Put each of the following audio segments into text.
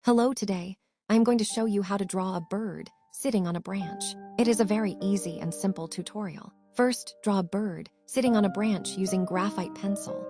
Hello, today I am going to show you how to draw a bird sitting on a branch. It is a very easy and simple tutorial. First, draw a bird sitting on a branch using graphite pencil.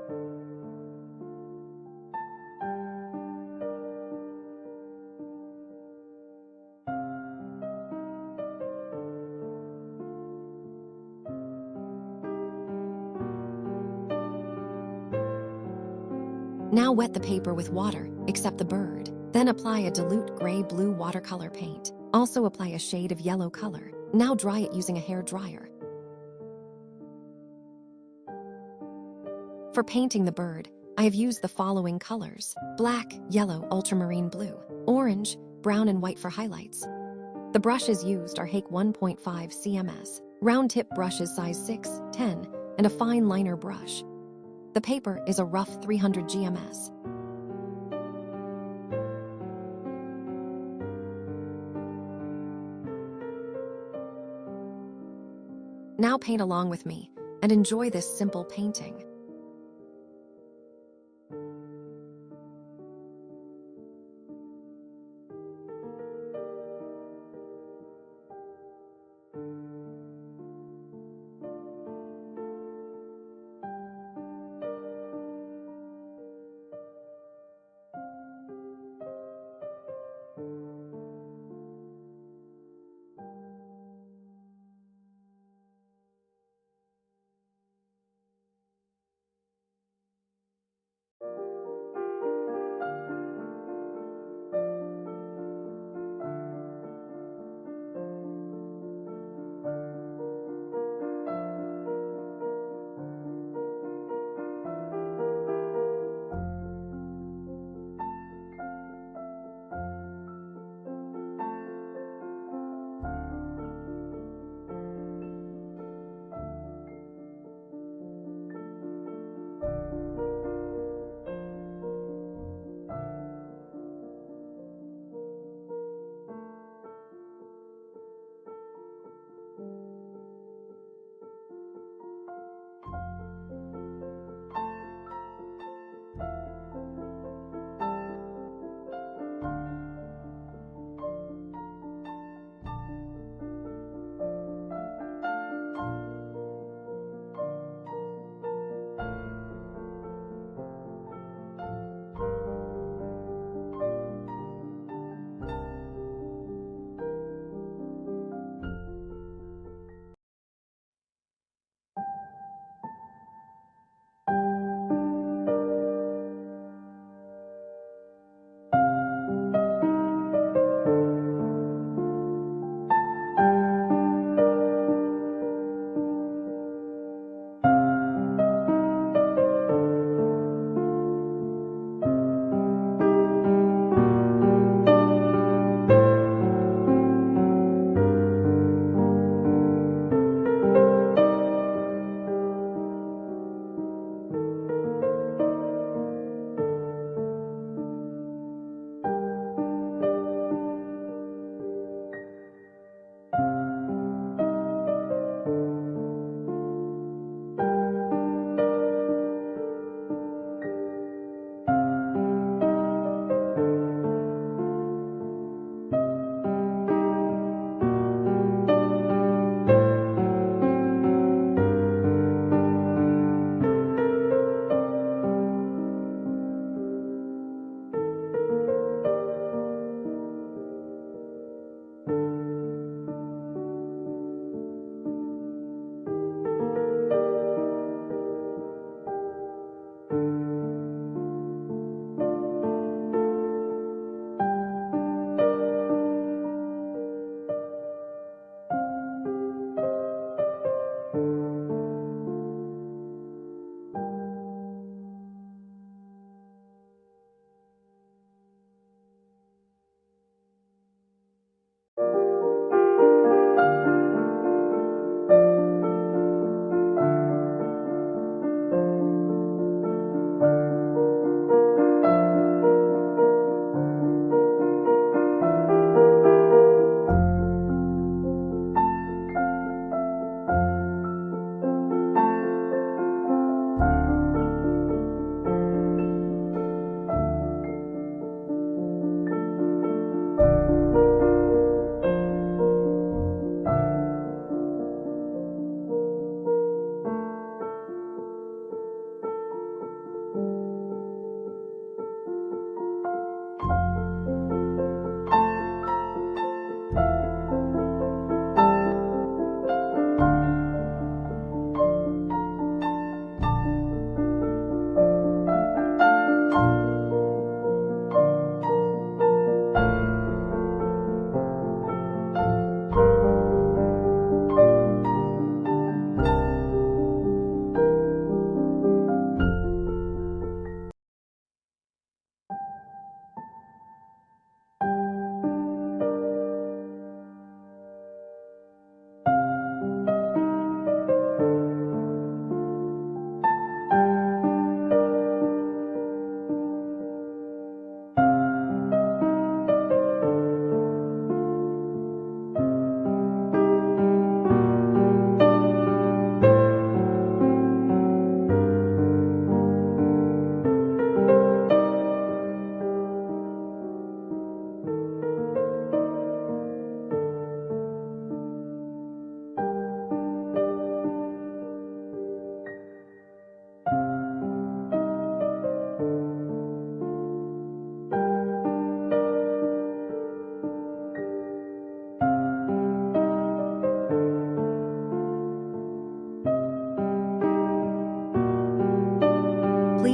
Now wet the paper with water, except the bird. Then apply a dilute gray-blue watercolor paint. Also apply a shade of yellow color. Now dry it using a hair dryer. For painting the bird, I have used the following colors: black, yellow, ultramarine blue, orange, brown, and white for highlights. The brushes used are Hake 1.5 cms, round tip brushes size 6, 10, and a fine liner brush. The paper is a rough 300 GMS. Now paint along with me and enjoy this simple painting.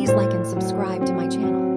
Please like and subscribe to my channel.